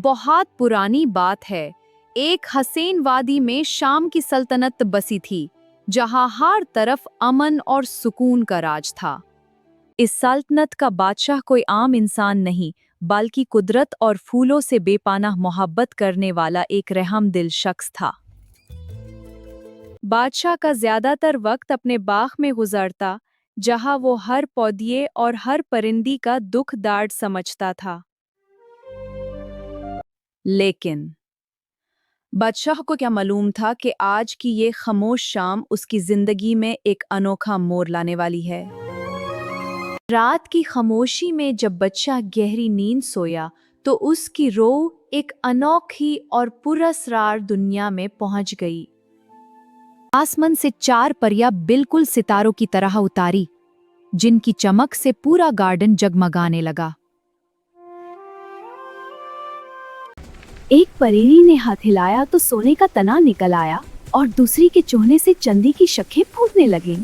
बहुत पुरानी बात है। एक हसीन वादी में शाम की सल्तनत बसी थी, जहां हर तरफ अमन और सुकून का राज था। इस सल्तनत का बादशाह कोई आम इंसान नहीं, बल्कि कुदरत और फूलों से बेपनाह मोहब्बत करने वाला एक रहमदिल शख्स था। बादशाह का ज्यादातर वक्त अपने बाग में गुजरता, जहां वो हर पौधे और हर परिंदी का दुख दर्द समझता था। लेकिन बादशाह को क्या मालूम था कि आज की ये खामोश शाम उसकी जिंदगी में एक अनोखा मोड़ लाने वाली है। रात की खामोशी में जब बच्चा गहरी नींद सोया, तो उसकी रूह एक अनोखी और पुरस्कार दुनिया में पहुंच गई। आसमान से 4 परियां बिल्कुल सितारों की तरह उतारी, जिनकी चमक से पूरा गार्डन जगमगाने लगा। एक परी ने हाथ हिलाया तो सोने का तना निकल आया और दूसरी के चूहने से चांदी की शखें फूटने लगीं।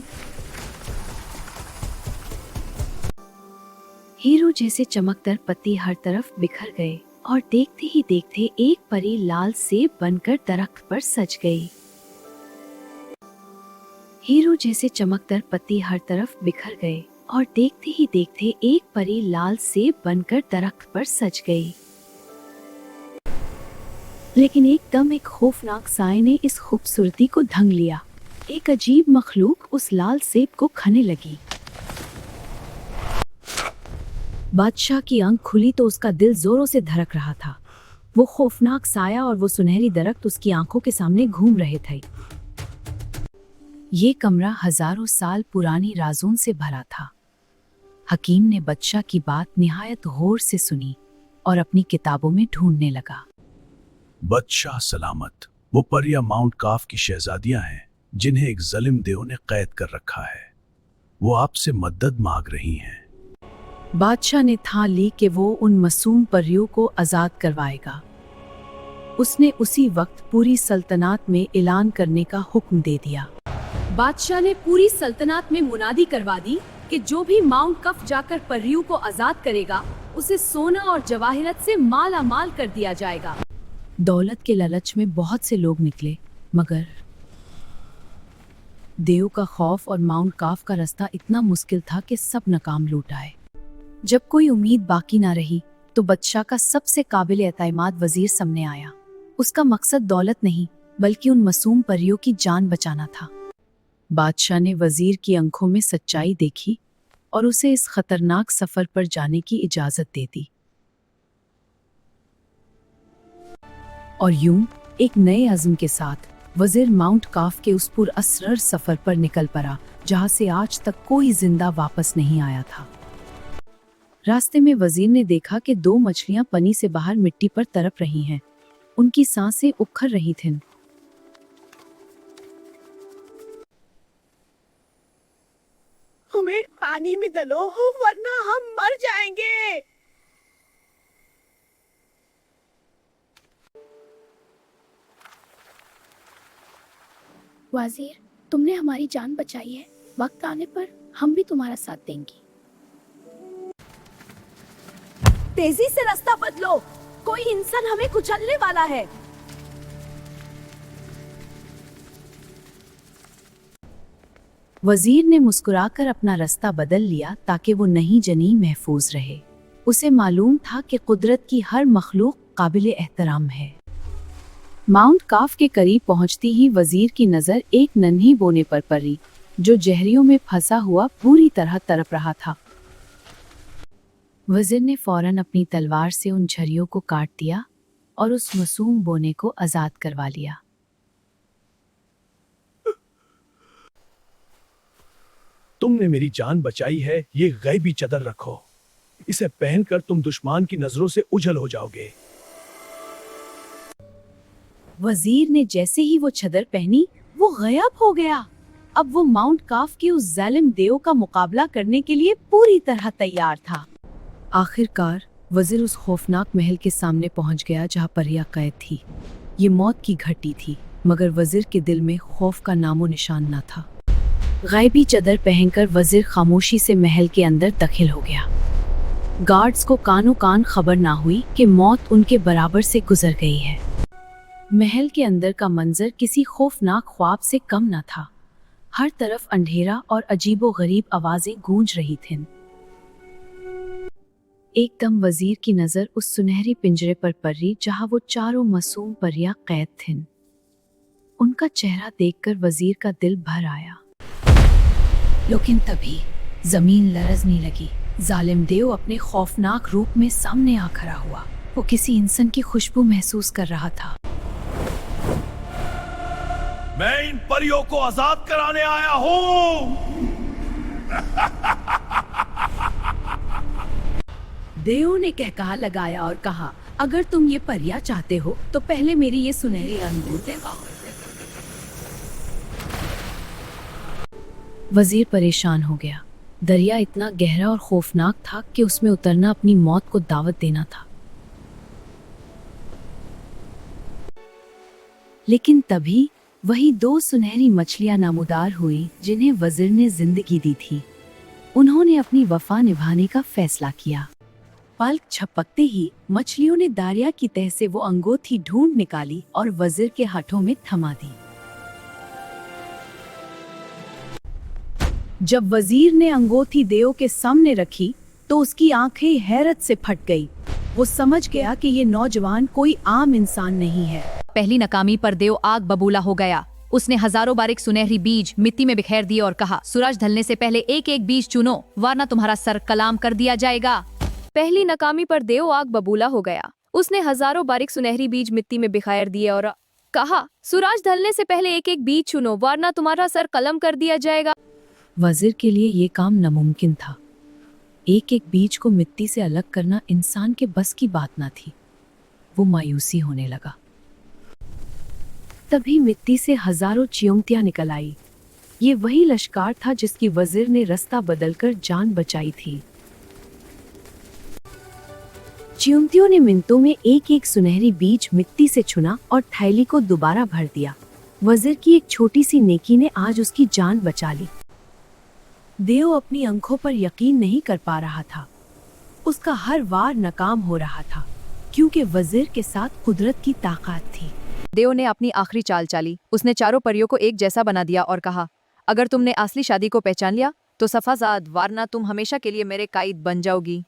हीरो जैसे चमकदार पत्ती हर तरफ बिखर गए और देखते ही देखते एक परी लाल सेब बनकर दरख्त पर सज गई। हीरो जैसे चमकदार पत्ती हर तरफ बिखर गए और देखते ही देखते एक परी लाल सेब बनकर दरख्त पर सज गई। लेकिन एकदम एक खौफनाक साए ने इस खूबसूरती को ढंग लिया। एक अजीब मखलूक उस लाल सेब को खाने लगी। बादशाह की आंख खुली तो उसका दिल जोरों से धड़क रहा था। वो खौफनाक साया और वो सुनहरी दरख्त उसकी आंखों के सामने घूम रहे थे। ये कमरा हजारों साल पुरानी राजों से भरा था। हकीम ने बादशाह की बात निहायत गौर से सुनी और अपनी किताबों में ढूंढने लगा। बादशाह सलामत, वो परियां माउंट काफ की शहजादियां हैं, जिन्हें एक जालिम देव ने कैद कर रखा है। वो आपसे मदद मांग रही हैं। बादशाह ने ठान ली कि वो उन मासूम परियों को आजाद करवाएगा। उसने उसी वक्त पूरी सल्तनत में ऐलान करने का हुक्म दे दिया। बादशाह ने पूरी सल्तनत में मुनादी करवा दी कि जो भी माउंट कफ जाकर परियों को आजाद करेगा, उसे सोना और जवाहिरत से माला माल कर दिया जाएगा। दौलत के लालच में बहुत से लोग निकले, मगर देव का खौफ और माउंट काफ का रास्ता इतना मुश्किल था कि सब नाकाम लौट आए। जब कोई उम्मीद बाकी ना रही, तो बादशाह का सबसे काबिल एतमाद वजीर सामने आया। उसका मकसद दौलत नहीं, बल्कि उन मासूम परियों की जान बचाना था। बादशाह ने वजीर की आंखों में सच्चाई देखी और उसे इस खतरनाक सफर पर जाने की इजाजत दे दी। और यूं एक नए अज़्म के साथ वजीर माउंट काफ के उस पुरअसरार सफर पर निकल पड़ा, जहां से आज तक कोई जिंदा वापस नहीं आया था। रास्ते में वजीर ने देखा कि 2 मछलियां पानी से बाहर मिट्टी पर तड़प रही हैं। उनकी सांसें उखड़ रही थीं। हमें पानी में डालो, वरना हम मर जाएंगे। वजीर, तुमने हमारी जान बचाई है। वक्त आने पर हम भी तुम्हारा साथ देंगे। तेजी से रास्ता बदलो, कोई इंसान हमें कुचलने वाला है। वजीर ने मुस्कुराकर अपना रास्ता बदल लिया ताकि वो नई जनी महफूज रहे। उसे मालूम था कि कुदरत की हर मखलूक काबिल एहतराम है। माउंट काफ के करीब पहुंचती ही वजीर की नजर एक नन्ही बोने पर पड़ी, जो जहरियों में फंसा हुआ पूरी तरह तड़प रहा था। वजीर ने फौरन अपनी तलवार से उन झरियों को काट दिया और उस मासूम बोने को आजाद करवा लिया। तुमने मेरी जान बचाई है, ये गैबी चादर रखो। इसे पहनकर तुम दुश्मन की नजरों से उजल हो जाओगे। वजीर ने जैसे ही वो चादर पहनी, वो गायब हो गया। अब वो माउंट काफ के उस जालिम देव का मुकाबला करने के लिए पूरी तरह तैयार था। आखिरकार वजीर उस खौफनाक महल के सामने पहुंच गया, जहां परियां कैद थी। ये मौत की घटी थी, मगर वजीर के दिल में खौफ का नामो निशान न था। गायबी चादर पहनकर वजीर खामोशी से महल के अंदर दाखिल हो गया। गार्ड्स को कानों कान खबर ना हुई कि मौत उनके बराबर से गुजर गई है। महल के अंदर का मंजर किसी खौफनाक ख्वाब से कम न था। हर तरफ अंधेरा और अजीबोगरीब आवाजें गूंज रही थीं। एकदम वजीर की नजर उस सुनहरी पिंजरे पर पड़ी जहां वो चारों मासूम परियां कैद थीं। उनका चेहरा देखकर वजीर का दिल भर आया। लेकिन तभी जमीन लरजने लगी। जालिम देव अपने खौफनाक रूप में सामने आ खड़ा हुआ। वो किसी इंसान की खुशबू महसूस कर रहा था। मैं इन परियों को आजाद कराने आया हूं। देव ने कहकहा लगाया और कहा, अगर तुम ये परियां चाहते हो तो पहले मेरी ये सुनहरी अंगूर देगा। वजीर परेशान हो गया। दरिया इतना गहरा और खौफनाक था कि उसमें उतरना अपनी मौत को दावत देना था। लेकिन तभी वही दो सुनहरी मछलियां नामुदार हुई जिन्हें वजीर ने जिंदगी दी थी। उन्होंने अपनी वफा निभाने का फैसला किया। पलक झपकते ही मछलियों ने दरिया की तह से वो अंगूठी ढूंढ निकाली और वजीर के हाथों में थमा दी। जब वजीर ने अंगूठी देव के सामने रखी तो उसकी आंखें हैरत से फट गई। वो समझ गया कि ये नौजवान कोई आम इंसान नहीं है। पहली नाकामी पर देव आग बबूला हो गया। उसने हजारों बारीक सुनहरी बीज मिट्टी में बिखेर दिए और कहा, सूरज ढलने से पहले एक एक बीज चुनो, वरना तुम्हारा सर कलाम कर दिया जाएगा। पहली नाकामी पर देव आग बबूला हो गया। उसने हजारों बारीक सुनहरी बीज मिट्टी में बिखेर दिए और कहा, सूरज ढलने से पहले एक एक बीज चुनो, वरना तुम्हारा सर कलम कर दिया जाएगा। वजीर के लिए ये काम नामुमकिन था। एक एक बीज को मिट्टी से अलग करना इंसान के बस की बात ना थी। वो मायूसी होने लगा। तभी मिट्टी से हजारों चिमटियां निकल आई। ये वही लश्कर था जिसकी वजीर ने रास्ता बदलकर जान बचाई थी। चिमटियों ने मिनटों में एक एक सुनहरी बीज मिट्टी से चुना और थैली को दोबारा भर दिया। वजीर की एक छोटी सी नेकी ने आज उसकी जान बचा ली। देव अपनी आंखों पर यकीन नहीं कर पा रहा था। उसका हर वार नाकाम हो रहा था क्योंकि वजीर के साथ कुदरत की ताकत थी। देव ने अपनी आखिरी चाल चाली। उसने चारों परियों को एक जैसा बना दिया और कहा, अगर तुमने असली शादी को पहचान लिया तो सफाजाद, वरना तुम हमेशा के लिए मेरे कायद बन जाओगी।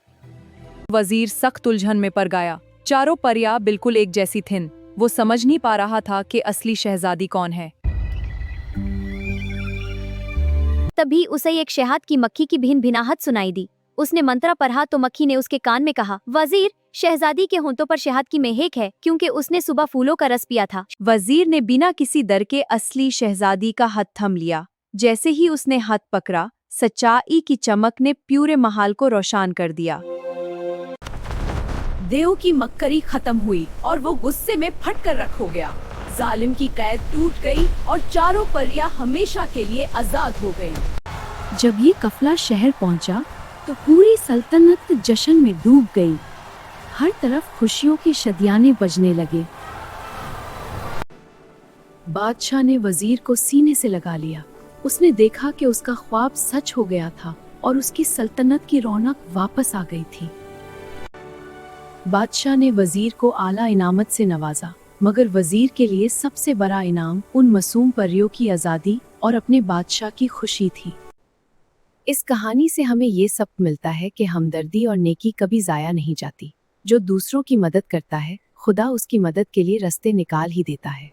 वजीर सख्त उलझन में पड़ गया। चारों परियां बिल्कुल एक जैसी थीं। वो समझ नहीं पा रहा था कि असली शहजादी कौन है। तभी उसे एक शहद की मक्खी की भिन भिनाहट सुनाई दी। उसने मंत्र पढ़ा तो मक्खी ने उसके कान में कहा, वजीर, शहजादी के होंठों पर शहद की महक है क्योंकि उसने सुबह फूलों का रस पिया था। वजीर ने बिना किसी डर के असली शहजादी का हाथ थम लिया। जैसे ही उसने हाथ पकड़ा, सच्चाई की चमक ने पूरे महल को रोशन कर दिया। देव की मक्करी खत्म हुई और वो गुस्से में फट कर रख हो गया। जालिम की कैद टूट गई और चारों परियां हमेशा के लिए आजाद हो गईं। जब ये कफला शहर पहुंचा तो पूरी सल्तनत जश्न में डूब गई। हर तरफ खुशियों के शदियाने बजने लगे। बादशाह ने वजीर को सीने से लगा लिया। उसने देखा कि उसका ख्वाब सच हो गया था और उसकी सल्तनत की रौनक वापस आ गई थी। बादशाह ने वजीर को आला इनामत से नवाजा, मगर वजीर के लिए सबसे बड़ा इनाम उन मासूम परियों की आज़ादी और अपने बादशाह की खुशी थी। इस कहानी से हमें ये सबक मिलता है कि हमदर्दी और नेकी कभी ज़ाया नहीं जाती। जो दूसरों की मदद करता है, खुदा उसकी मदद के लिए रास्ते निकाल ही देता है।